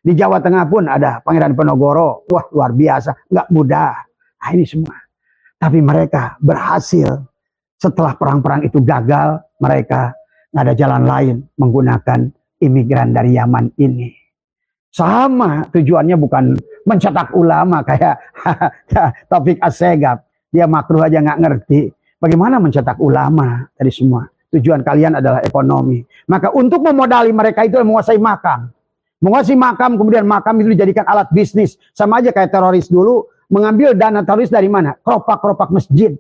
Di Jawa Tengah pun ada Pangeran Penogoro. Wah, luar biasa, nggak mudah. Nah, ini semua. Tapi mereka berhasil. Setelah perang-perang itu gagal, mereka nggak ada jalan lain menggunakan imigran dari Yaman ini. Sama tujuannya bukan mencetak ulama kayak Taufik Assegaf. Dia makruh aja nggak ngerti. Bagaimana mencetak ulama dari semua. Tujuan kalian adalah ekonomi. Maka untuk memodali mereka itu menguasai makam. Menguasai makam, kemudian makam itu dijadikan alat bisnis. Sama aja kayak teroris dulu. Mengambil dana teroris dari mana? Keropak-keropak masjid.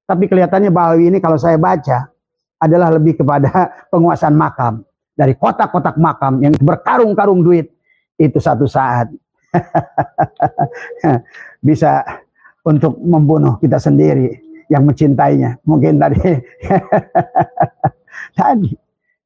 Tapi kelihatannya Balawi ini kalau saya baca adalah lebih kepada penguasaan makam. Dari kotak-kotak makam yang berkarung-karung duit. Itu satu saat bisa untuk membunuh kita sendiri yang mencintainya. Mungkin tadi tadi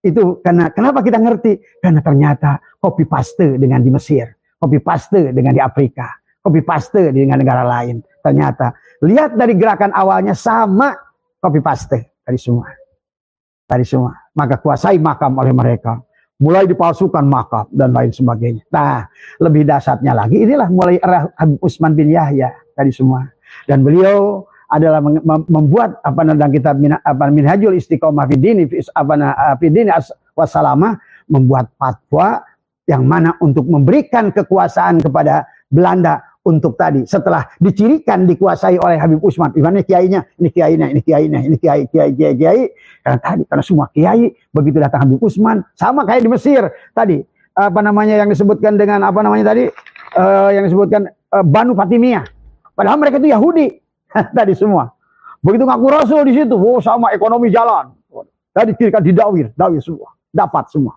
itu kenapa kita ngerti? Karena ternyata copy paste dengan di Mesir, copy paste dengan di Afrika, copy paste dengan negara lain. Ternyata lihat dari gerakan awalnya sama, copy paste dari semua. Dari semua. Maka kuasai makam oleh mereka. Mulai dipalsukan makam dan lain sebagainya. Nah, lebih dahsyatnya lagi, inilah mulai era Habib Utsman bin Yahya tadi semua. Dan beliau adalah membuat dalam kitab Minhajul Istiqomah Fidini Wassalamah, membuat fatwa yang mana untuk memberikan kekuasaan kepada Belanda untuk tadi setelah dicirikan dikuasai oleh Habib Utsman. Ini kiainya, ini kiainya, ini kiainya, ini kiai. Karena tadi karena semua kiai begitu datang Habib Utsman sama kayak di Mesir tadi yang disebutkan dengan yang disebutkan Banu Fatimiyah. Padahal mereka itu Yahudi tadi semua. Begitu ngaku Rasul di situ, sama ekonomi jalan. Tadi dicirikan didawir semua, dapat semua.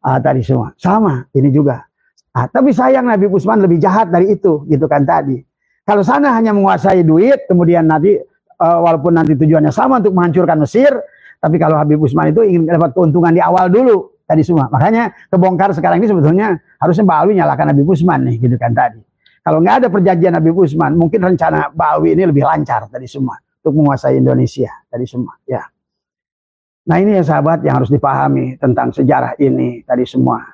Tadi semua sama ini juga. Tapi sayang Habib Utsman lebih jahat dari itu, gitu kan tadi. Kalau sana hanya menguasai duit, kemudian nanti walaupun nanti tujuannya sama untuk menghancurkan Mesir, tapi kalau Habib Utsman itu ingin dapat keuntungan di awal dulu, tadi semua. Makanya kebongkar sekarang ini sebetulnya harusnya Balawi nyalakan Habib Utsman nih, gitu kan tadi. Kalau nggak ada perjanjian Habib Utsman, mungkin rencana Balawi ini lebih lancar tadi semua untuk menguasai Indonesia tadi semua. Ya. Nah ini ya sahabat yang harus dipahami tentang sejarah ini tadi semua.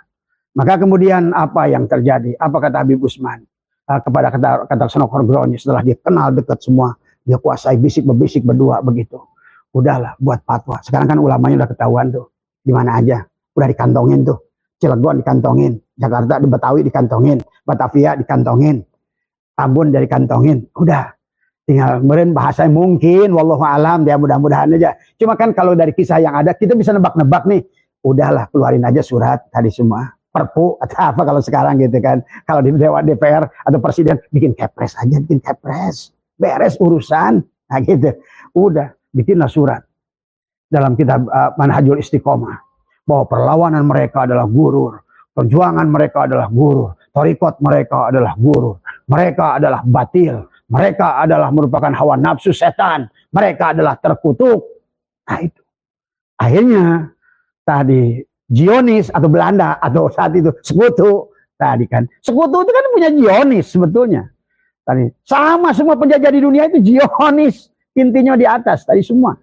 Maka kemudian apa yang terjadi? Apa kata Habib Utsman kepada kata Senok Horgroni setelah dia kenal dekat semua, dia kuasai bisik berdua begitu. Udahlah buat fatwa. Sekarang kan ulamanya udah ketahuan tuh di mana aja, udah dikantongin tuh. Cilegon dikantongin, Jakarta di Betawi dikantongin, Batavia dikantongin, Ambon dari kantongin. Udah tinggal meren bahasanya mungkin wallahu alam, dia mudah-mudahan aja. Cuma kan kalau dari kisah yang ada kita bisa nebak-nebak nih. Udahlah keluarin aja surat tadi semua. Perpu atau apa kalau sekarang gitu kan. Kalau di Dewan DPR atau Presiden bikin kepres aja, bikin kepres. Beres urusan. Nah gitu. Udah, bikinlah surat. Dalam kitab Manhajul Istiqomah. Bahwa perlawanan mereka adalah gurur. Perjuangan mereka adalah gurur. Thariqat mereka adalah gurur. Mereka adalah batil. Mereka adalah merupakan hawa nafsu setan. Mereka adalah terkutuk. Nah itu. Akhirnya tadi Zionis atau Belanda atau saat itu sekutu tadi kan, sekutu itu kan punya Zionis sebetulnya tadi sama semua penjajah di dunia itu Zionis intinya di atas tadi semua.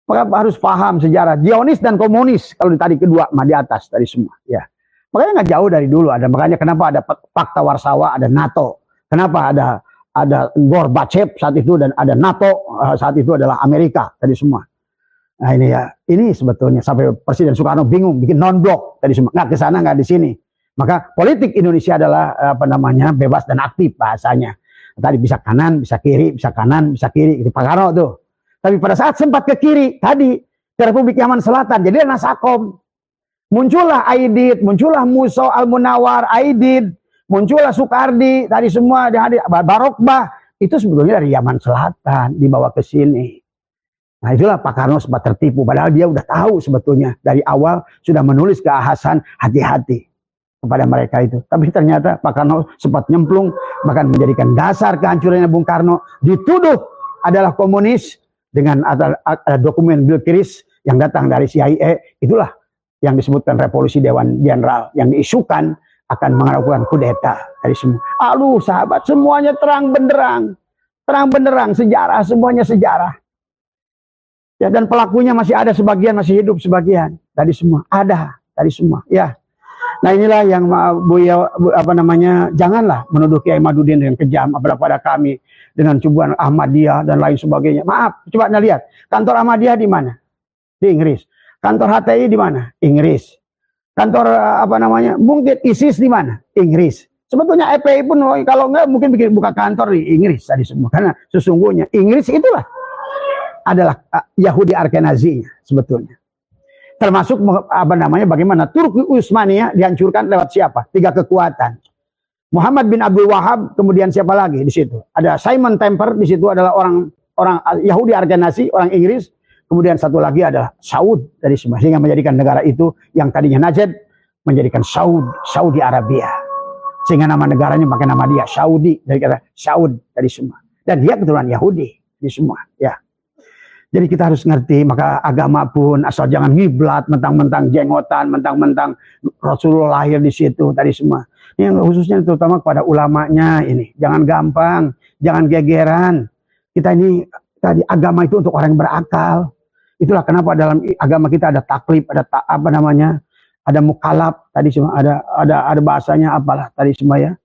Maka harus paham sejarah Zionis dan komunis kalau tadi kedua mah di atas tadi semua ya. Makanya nggak jauh dari dulu ada, makanya kenapa ada Pakta Warsawa, ada NATO, kenapa ada Gorbachev saat itu dan ada NATO saat itu adalah Amerika tadi semua. Nah ini ya, ini sebetulnya sampai Presiden Soekarno bingung bikin non-blok tadi semua, nggak ke sana nggak di sini. Maka politik Indonesia adalah bebas dan aktif bahasanya. Tadi bisa kanan, bisa kiri, bisa kanan, bisa kiri, itu Pak Karno tuh. Tapi pada saat sempat ke kiri tadi ke Republik Yaman Selatan, jadi Nasakom. Muncullah Aidid, muncullah Musa Al-Munawar, Aidid, muncullah Soekardi, tadi semua Barokbah itu sebetulnya dari Yaman Selatan dibawa ke sini. Nah itulah Pak Karno sempat tertipu, padahal dia udah tahu sebetulnya dari awal sudah menulis ke Hasan hati-hati kepada mereka itu. Tapi ternyata Pak Karno sempat nyemplung, bahkan menjadikan dasar kehancurannya Bung Karno, dituduh adalah komunis dengan ada dokumen Bilkiris yang datang dari CIA. Itulah yang disebutkan revolusi Dewan Jenderal yang diisukan akan melakukan kudeta dari semua. Aduh sahabat, semuanya terang benderang sejarah, semuanya sejarah. Ya, dan pelakunya masih ada sebagian, masih hidup sebagian. Tadi semua ada, tadi semua. Ya. Nah inilah yang janganlah menuduh Kiai Madudin dengan kejam pada kami dengan cubuan Ahmadiyah dan lain sebagainya. Maaf, coba Anda lihat kantor Ahmadiyah di mana? Di Inggris. Kantor HTI di mana? Inggris. Kantor mungkin ISIS di mana? Inggris. Sebetulnya FPI pun kalau enggak mungkin bikin buka kantor di Inggris tadi semua, karena sesungguhnya Inggris itulah adalah Yahudi Ashkenazi sebetulnya. Termasuk bagaimana Turki Utsmaniyah dihancurkan lewat siapa? 3 kekuatan. Muhammad bin Abdul Wahab, kemudian siapa lagi di situ? Ada Simon Temper, di situ adalah orang Yahudi Ashkenazi, orang Inggris. Kemudian satu lagi adalah Saud dari semua, sehingga menjadikan negara itu yang tadinya Najd menjadikan Saudi Arabia. Sehingga nama negaranya pakai nama dia, Saudi, dari kata Saud dari semua. Dan dia keturunan Yahudi di semua, ya. Jadi kita harus ngerti, maka agama pun asal jangan ngiblat, mentang-mentang jenggotan, mentang-mentang Rasulullah lahir di situ tadi semua. Ini khususnya terutama kepada ulamanya ini, jangan gampang, jangan gegeran. Kita ini tadi agama itu untuk orang yang berakal. Itulah kenapa dalam agama kita ada taklif, ada ada mukalaf tadi semua, ada bahasanya apalah tadi semua ya.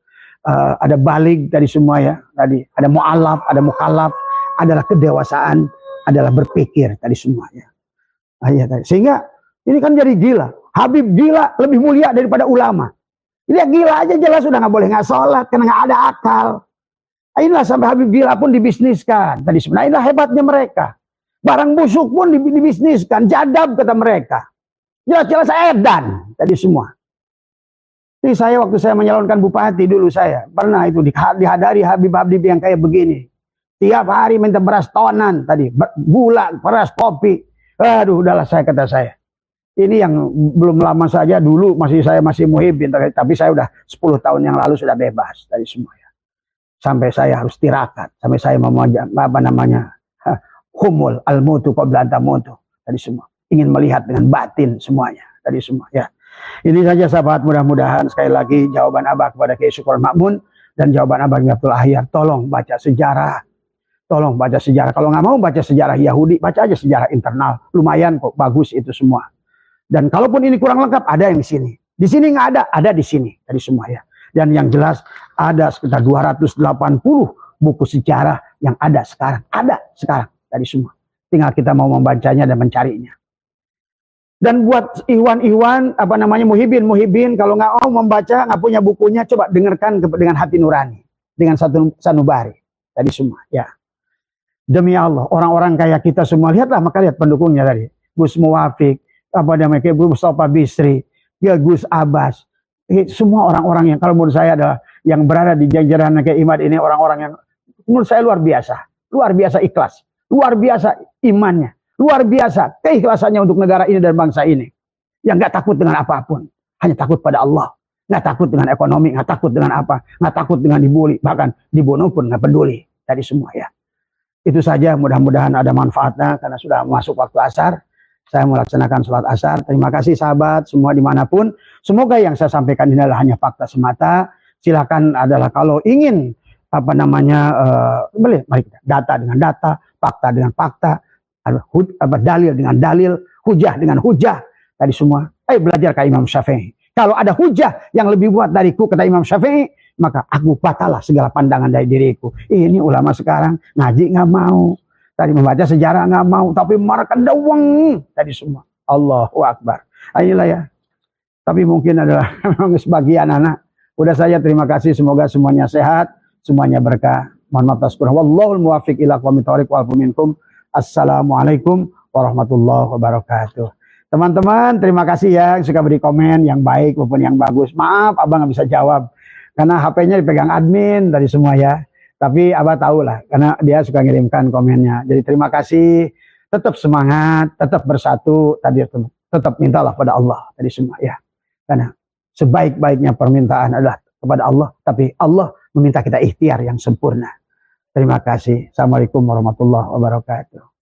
Ada balik tadi semua ya, tadi ada mualaf, ada mukalaf, adalah kedewasaan, adalah berpikir tadi semuanya. Sehingga ini kan jadi gila. Habib gila lebih mulia daripada ulama. Dia gila aja jelas sudah nggak sholat karena nggak ada akal. Inilah sampai Habib gila pun dibisniskan tadi sebenarnya. Inilah hebatnya mereka. Barang busuk pun dibisniskan, jadab kata mereka. Jelas-jelas edan tadi semua. Jadi saya waktu saya menyalonkan bupati dulu saya pernah itu dihadiri Habib-habib yang kayak begini. Tiap hari minta beras tonan tadi, gula, beras, kopi. Aduh, udahlah kata saya. Ini yang belum lama saja dulu saya masih muhibin, tapi saya udah 10 tahun yang lalu sudah bebas dari semua ya. Sampai saya harus tirakat, sampai saya humul al-mutu qabla an tamutu tadi semua. Ingin melihat dengan batin semuanya tadi semua ya. Ini saja sahabat, mudah-mudahan sekali lagi jawaban Abah kepada Kiai Syukur Makmun dan jawaban Abah Abdul Ahyar, tolong baca sejarah. Tolong baca sejarah. Kalau nggak mau baca sejarah Yahudi, baca aja sejarah internal. Lumayan kok, bagus itu semua. Dan kalaupun ini kurang lengkap, ada yang di sini. Di sini nggak ada di sini. Tadi semua ya. Dan yang jelas ada sekitar 280 buku sejarah yang ada sekarang. Ada sekarang tadi semua. Tinggal kita mau membacanya dan mencarinya. Dan buat Iwan, muhibin, kalau nggak mau membaca, nggak punya bukunya, coba dengarkan dengan hati nurani. Dengan satu sanubari. Tadi semua ya. Demi Allah, orang-orang kayak kita semua, lihatlah, maka lihat pendukungnya tadi. Gus Muwafiq, Gus Mustafa Bisri, ya Gus Abbas. Semua orang-orang yang kalau menurut saya adalah yang berada di jajaran kayak Imad ini, orang-orang yang menurut saya luar biasa ikhlas, luar biasa imannya, luar biasa keikhlasannya untuk negara ini dan bangsa ini. Yang nggak takut dengan apapun, hanya takut pada Allah. Nggak takut dengan ekonomi, nggak takut dengan apa, nggak takut dengan dibully, bahkan dibunuh pun nggak peduli. Tadi semua ya. Itu saja, mudah-mudahan ada manfaatnya karena sudah masuk waktu asar. Saya melaksanakan sholat asar. Terima kasih sahabat semua dimanapun. Semoga yang saya sampaikan ini adalah hanya fakta semata. Silakan adalah kalau ingin mari kita data dengan data, fakta dengan fakta, dalil dengan dalil, hujah dengan hujah. Tadi semua. Belajar ke Imam Syafi'i. Kalau ada hujah yang lebih kuat dariku kata Imam Syafi'i, maka aku patahlah segala pandangan dari diriku. Ini ulama sekarang ngaji nggak mau, tadi membaca sejarah nggak mau, tapi marah dawang tadi semua. Allahu Akbar. Inilah ya. Tapi mungkin adalah sebagian anak. Udah saja, terima kasih, semoga semuanya sehat, semuanya berkah. Mohon maaf atas kurang. Wallahul muwaffiq ila aqwamit thoriq wal minkum. Assalamualaikum warahmatullahi wabarakatuh. Teman-teman, terima kasih ya yang suka beri komen yang baik maupun yang bagus. Maaf, Abang nggak bisa jawab. Karena HP-nya dipegang admin tadi semua ya. Tapi Abah tahu lah, karena dia suka ngirimkan komennya. Jadi terima kasih, tetap semangat, tetap bersatu, tadi tetap mintalah pada Allah tadi semua ya. Karena sebaik-baiknya permintaan adalah kepada Allah, tapi Allah meminta kita ikhtiar yang sempurna. Terima kasih. Assalamualaikum warahmatullahi wabarakatuh.